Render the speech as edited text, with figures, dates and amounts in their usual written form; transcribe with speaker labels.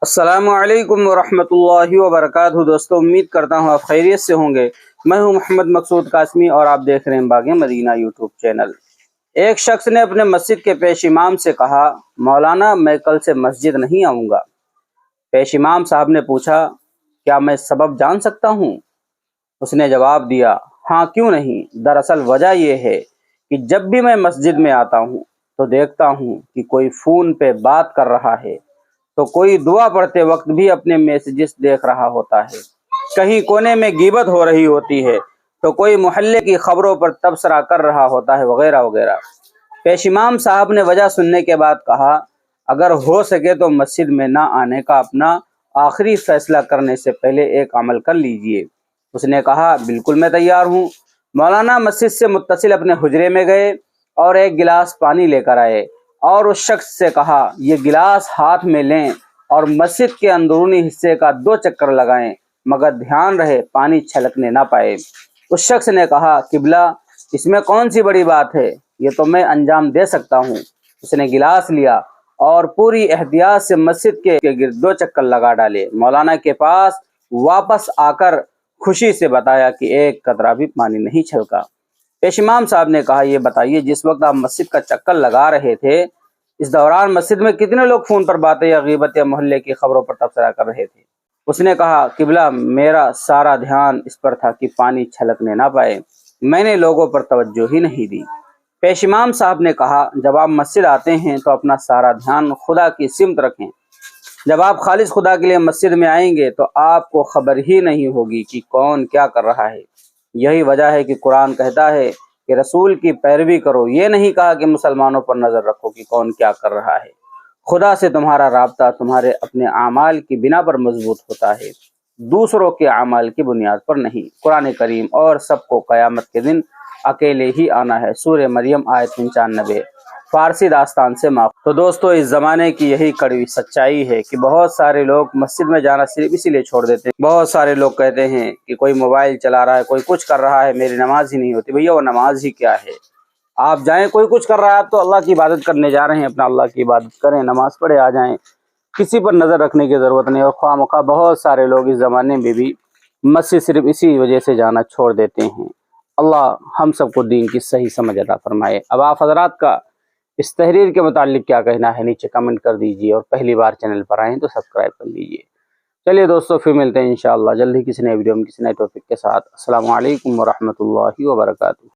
Speaker 1: السلام علیکم ورحمۃ اللہ وبرکاتہ۔ دوستو، امید کرتا ہوں آپ خیریت سے ہوں گے۔ میں ہوں محمد مقصود قاسمی اور آپ دیکھ رہے ہیں باغ مدینہ یوٹیوب چینل۔ ایک شخص نے اپنے مسجد کے پیش امام سے کہا، مولانا میں کل سے مسجد نہیں آؤں گا۔ پیش امام صاحب نے پوچھا، کیا میں سبب جان سکتا ہوں؟ اس نے جواب دیا، ہاں کیوں نہیں۔ دراصل وجہ یہ ہے کہ جب بھی میں مسجد میں آتا ہوں تو دیکھتا ہوں کہ کوئی فون پہ بات کر رہا ہے، تو کوئی دعا پڑھتے وقت بھی اپنے میسیجز دیکھ رہا ہوتا ہے، کہیں کونے میں غیبت ہو رہی ہوتی ہے، تو کوئی محلے کی خبروں پر تبصرہ کر رہا ہوتا ہے، وغیرہ وغیرہ۔ پیش امام صاحب نے وجہ سننے کے بعد کہا، اگر ہو سکے تو مسجد میں نہ آنے کا اپنا آخری فیصلہ کرنے سے پہلے ایک عمل کر لیجئے۔ اس نے کہا، بالکل میں تیار ہوں۔ مولانا مسجد سے متصل اپنے حجرے میں گئے اور ایک گلاس پانی لے کر آئے اور اس شخص سے کہا، یہ گلاس ہاتھ میں لیں اور مسجد کے اندرونی حصے کا 2 چکر لگائیں، مگر دھیان رہے پانی چھلکنے نہ پائے۔ اس شخص نے کہا، قبلہ اس میں کون سی بڑی بات ہے، یہ تو میں انجام دے سکتا ہوں۔ اس نے گلاس لیا اور پوری احتیاط سے مسجد کے گرد 2 چکر لگا ڈالے۔ مولانا کے پاس واپس آ کر خوشی سے بتایا کہ ایک قطرہ بھی پانی نہیں چھلکا۔ پیش امام صاحب نے کہا، یہ بتائیے جس وقت آپ مسجد کا چکر لگا رہے تھے، اس دوران مسجد میں کتنے لوگ فون پر باتیں یا غیبت یا محلے کی خبروں پر تبصرہ کر رہے تھے؟ اس نے کہا، قبلہ میرا سارا دھیان اس پر تھا کہ پانی چھلکنے نہ پائے، میں نے لوگوں پر توجہ ہی نہیں دی۔ پیش امام صاحب نے کہا، جب آپ مسجد آتے ہیں تو اپنا سارا دھیان خدا کی سمت رکھیں۔ جب آپ خالص خدا کے لیے مسجد میں آئیں گے تو آپ کو خبر ہی نہیں ہوگی کہ کون کیا کر رہا ہے۔ یہی وجہ ہے کہ قرآن کہتا ہے کہ رسول کی پیروی کرو، یہ نہیں کہا کہ مسلمانوں پر نظر رکھو کہ کون کیا کر رہا ہے۔ خدا سے تمہارا رابطہ تمہارے اپنے اعمال کی بنا پر مضبوط ہوتا ہے، دوسروں کے اعمال کی بنیاد پر نہیں۔ قرآن کریم اور سب کو قیامت کے دن اکیلے ہی آنا ہے، سورہ مریم آیت 95، فارسی داستان سے ماخوذ۔ تو دوستو، اس زمانے کی یہی کڑوی سچائی ہے کہ بہت سارے لوگ مسجد میں جانا صرف اسی لیے چھوڑ دیتے ہیں۔ بہت سارے لوگ کہتے ہیں کہ کوئی موبائل چلا رہا ہے، کوئی کچھ کر رہا ہے، میری نماز ہی نہیں ہوتی۔ بھیا وہ نماز ہی کیا ہے؟ آپ جائیں، کوئی کچھ کر رہا ہے، آپ تو اللہ کی عبادت کرنے جا رہے ہیں، اپنا اللہ کی عبادت کریں، نماز پڑھے آ جائیں، کسی پر نظر رکھنے کی ضرورت نہیں۔ اور خواہ مخواہ بہت سارے لوگ اس زمانے میں بھی مسجد صرف اسی وجہ سے جانا چھوڑ دیتے ہیں۔ اللہ ہم سب کو دین کی صحیح سمجھ عطا فرمائے۔ اب آپ حضرات کا اس تحریر کے متعلق کیا کہنا ہے، نیچے کمنٹ کر دیجئے، اور پہلی بار چینل پر آئیں تو سبسکرائب کر لیجئے۔ چلیے دوستو، پھر ملتے ہیں انشاءاللہ جلد ہی کسی نئے ویڈیو میں کسی نئے ٹاپک کے ساتھ۔ السلام علیکم ورحمۃ اللہ وبرکاتہ۔